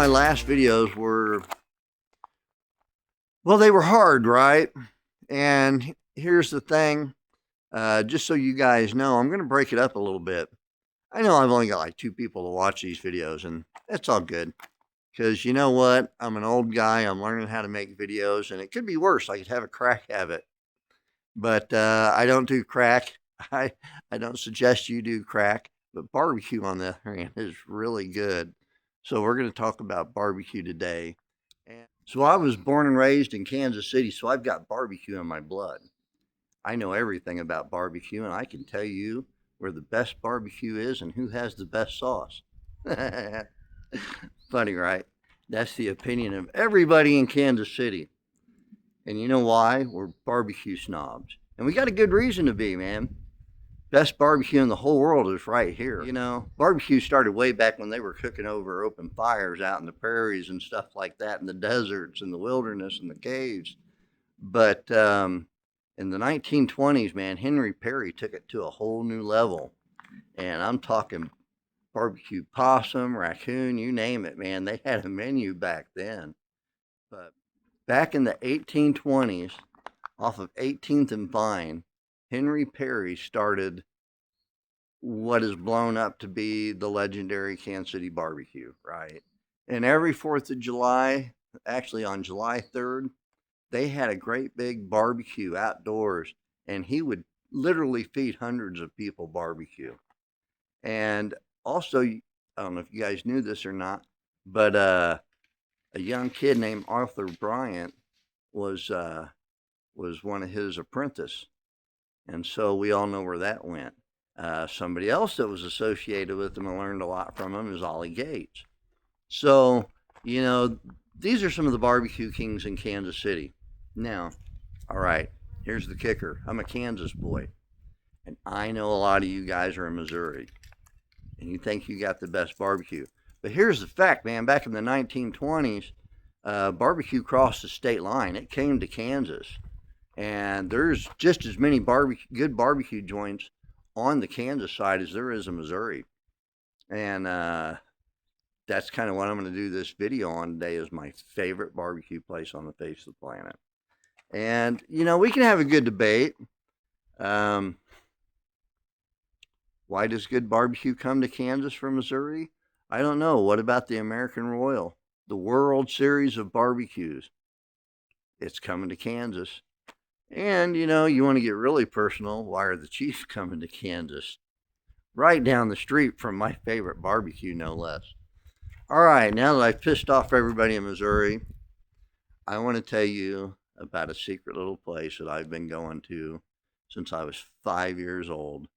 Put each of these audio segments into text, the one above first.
my last videos were, well, they were hard, right? And here's the thing, just so you guys know, I'm going to break it up a little bit. I know I've only got like 2 people to watch these videos, and that's all good. Because you know what? I'm an old guy. I'm learning how to make videos, and it could be worse. I could have a crack habit. But I don't do crack. I don't suggest you do crack. But barbecue, on the other hand, is really good. So we're going to talk about barbecue today. And so I was born and raised in Kansas City, so I've got barbecue in my blood. I know everything about barbecue, and I can tell you where the best barbecue is and who has the best sauce. Funny, right? That's the opinion of everybody in Kansas City. And you know why? We're barbecue snobs. And we got a good reason to be, man. Best barbecue in the whole world is right here. You know, barbecue started way back when they were cooking over open fires out in the prairies and stuff like that, in the deserts and the wilderness and the caves. But in the 1920s, man, Henry Perry took it to a whole new level. And I'm talking barbecue possum, raccoon, you name it, man. They had a menu back then. But back in the 1820s, off of 18th and Vine, Henry Perry started what is blown up to be the legendary Kansas City barbecue, right? And every 4th of July, actually on July 3rd, they had a great big barbecue outdoors, and he would literally feed hundreds of people barbecue. And also, I don't know if you guys knew this or not, but a young kid named Arthur Bryant was one of his apprentices. And so we all know where that went. Somebody else that was associated with him and learned a lot from him is Ollie Gates. So, you know, these are some of the barbecue kings in Kansas City. Now, all right, here's the kicker. I'm a Kansas boy, and I know a lot of you guys are in Missouri, and you think you got the best barbecue. But here's the fact, man. Back in the 1920s, barbecue crossed the state line. It came to Kansas. And there's just as many good barbecue joints on the Kansas side as there is in Missouri. And that's kind of what I'm going to do this video on today, is my favorite barbecue place on the face of the planet. And, you know, we can have a good debate. Why does good barbecue come to Kansas from Missouri? I don't know. What about the American Royal? The World Series of barbecues. It's coming to Kansas. And, you know, you want to get really personal. Why are the Chiefs coming to Kansas? Right down the street from my favorite barbecue, no less. All right, now that I've pissed off everybody in Missouri, I want to tell you about a secret little place that I've been going to since I was 5 years old.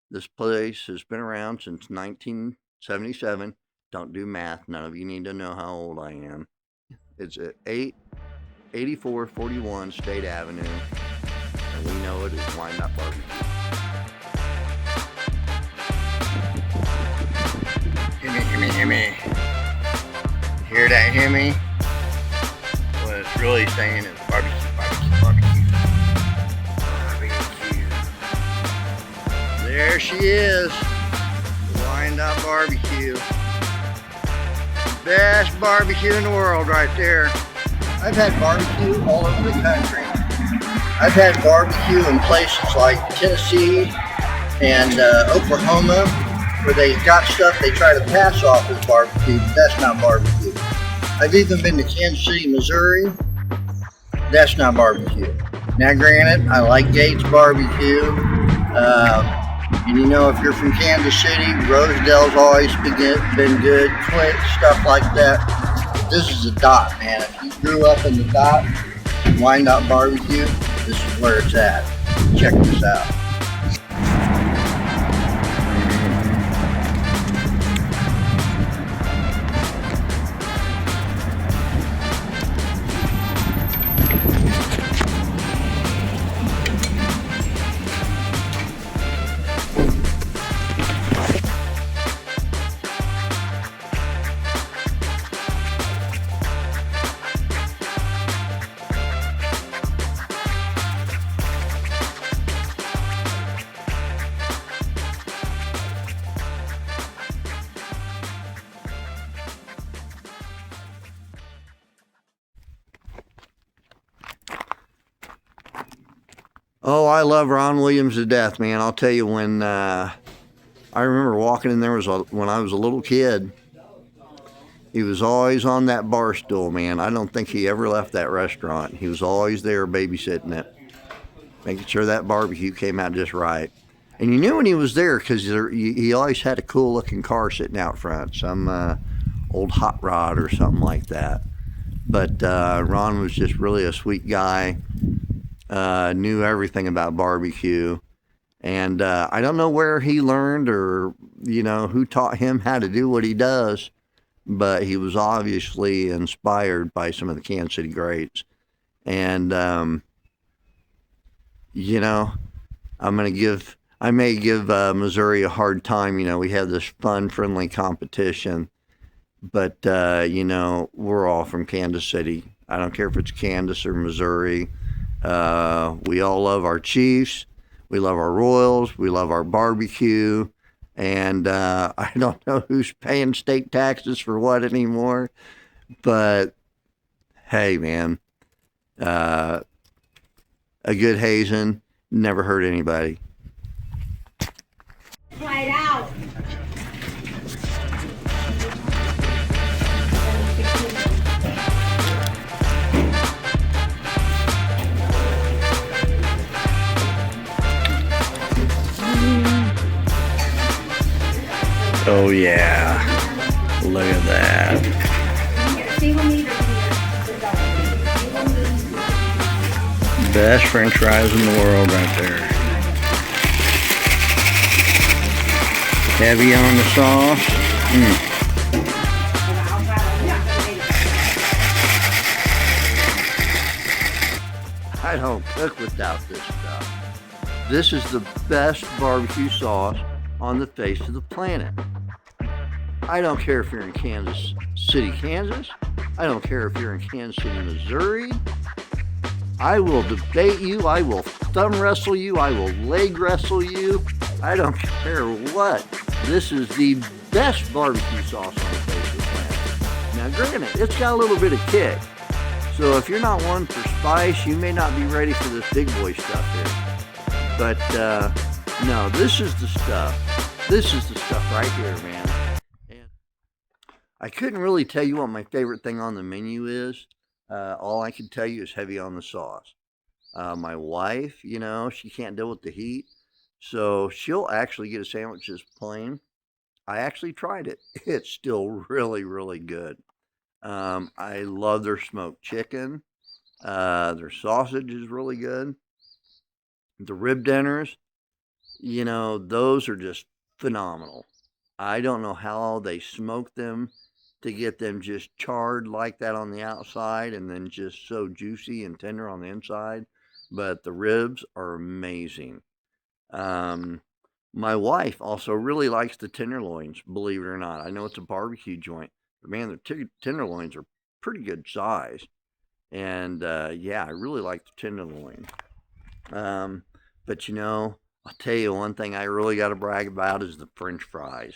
This place has been around since 1977. Don't do math. None of you need to know how old I am. It's at 8441 State Avenue, and we know it is Wind Up Barbecue. Himmy. You hear that, Himmy? What it's really saying is barbecue. There she is, Wind Up Barbecue. Best barbecue in the world right there. I've had barbecue all over the country. I've had barbecue in places like Tennessee and Oklahoma, where they got stuff they try to pass off as barbecue, but that's not barbecue. I've even been to Kansas City, Missouri. That's not barbecue. Now granted, I like Gates barbecue. And you know, if you're from Kansas City, Rosedale's always been good, Quick, stuff like that. This is a dot, man. If you grew up in the dot, Wind Up Barbecue, this is where it's at. Check this out. Oh, I love Ron Williams to death, man. I'll tell you, when I remember walking in there when I was a little kid, he was always on that bar stool, man. I don't think he ever left that restaurant. He was always there babysitting it, making sure that barbecue came out just right. And you knew when he was there because he always had a cool looking car sitting out front, some old hot rod or something like that. But Ron was just really a sweet guy, knew everything about barbecue. And I don't know where he learned or, who taught him how to do what he does, but he was obviously inspired by some of the Kansas City greats. And, I may give Missouri a hard time. We have this fun, friendly competition, but, we're all from Kansas City. I don't care if it's Kansas or Missouri. We all love our Chiefs. We love our Royals. We love our barbecue. And I don't know who's paying state taxes for what anymore. But, hey, man, a good hazing never hurt anybody. Try it out. Oh yeah, look at that. Best French fries in the world right there. Heavy on the sauce. I don't cook without this stuff. This is the best barbecue sauce on the face of the planet. I don't care if you're in Kansas City, Kansas. I don't care if you're in Kansas City, Missouri. I will debate you. I will thumb wrestle you. I will leg wrestle you. I don't care what. This is the best barbecue sauce on the face of the planet. Now, granted, it's got a little bit of kick. So if you're not one for spice, you may not be ready for this big boy stuff here. But no, this is the stuff. This is the stuff right here, man. And I couldn't really tell you what my favorite thing on the menu is. All I can tell you is heavy on the sauce. My wife, she can't deal with the heat. So she'll actually get a sandwich just plain. I actually tried it. It's still really, really good. I love their smoked chicken. Their sausage is really good. The rib dinners, those are just phenomenal. I don't know how they smoke them to get them just charred like that on the outside and then just so juicy and tender on the inside. But the ribs are amazing. My wife also really likes the tenderloins, believe it or not. I know it's a barbecue joint, but man, the tenderloins are pretty good size. And yeah, I really like the tenderloin. But I'll tell you one thing I really got to brag about is the French fries.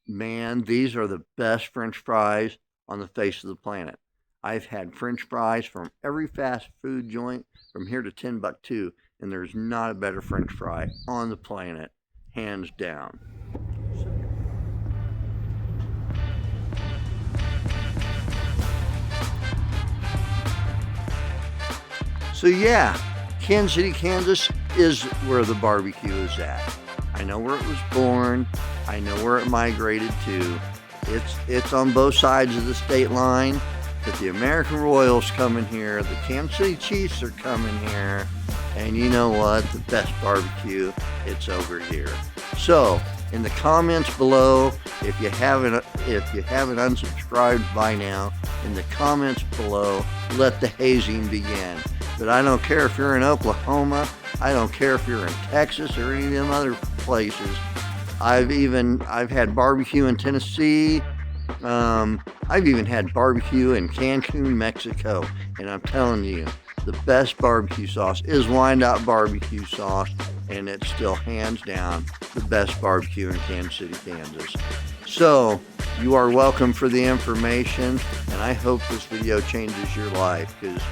Man, these are the best French fries on the face of the planet. I've had French fries from every fast food joint from here to Timbuktu, and there's not a better French fry on the planet, hands down. So yeah, Kansas City, Kansas is where the barbecue is at. I know where it was born. I know where it migrated to. It's on both sides of the state line. But the American Royals coming here, the Kansas City Chiefs are coming here, and you know what? The best barbecue, it's over here. So, in the comments below, if you haven't unsubscribed by now, in the comments below, let the hazing begin. But I don't care if you're in Oklahoma, I don't care if you're in Texas or any of them other places. I've had barbecue in Tennessee. I've even had barbecue in Cancun, Mexico, and I'm telling you, the best barbecue sauce is Wyandotte barbecue sauce, and it's still hands down the best barbecue in Kansas City, Kansas. So, you are welcome for the information, and I hope this video changes your life, because,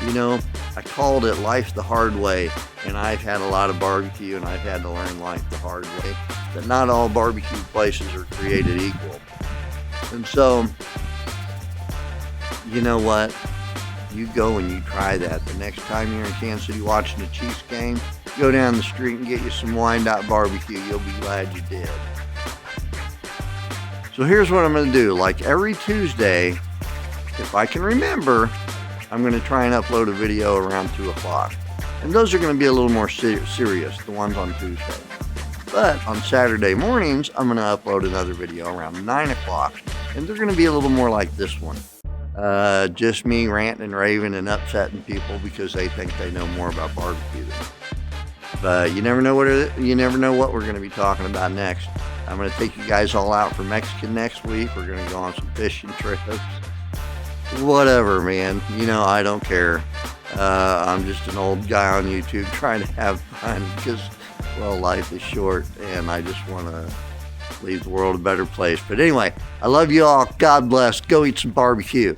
You know, I called it life the hard way, and I've had a lot of barbecue, and I've had to learn life the hard way, that not all barbecue places are created equal. And so, you know what? You go and you try that. The next time you're in Kansas City watching a Chiefs game, go down the street and get you some Wyandotte barbecue. You'll be glad you did. So here's what I'm going to do. Like every Tuesday, if I can remember, I'm going to try and upload a video around 2 o'clock. And those are going to be a little more serious, the ones on Tuesday. But on Saturday mornings, I'm going to upload another video around 9 o'clock. And they're going to be a little more like this one. Just me ranting and raving and upsetting people because they think they know more about barbecue than me. But you never know what we're going to be talking about next. I'm going to take you guys all out for Mexican next week. We're going to go on some fishing trips. Whatever, man. You know, I don't care. I'm just an old guy on YouTube trying to have fun because, well, life is short and I just want to leave the world a better place. But anyway, I love you all. God bless. Go eat some barbecue.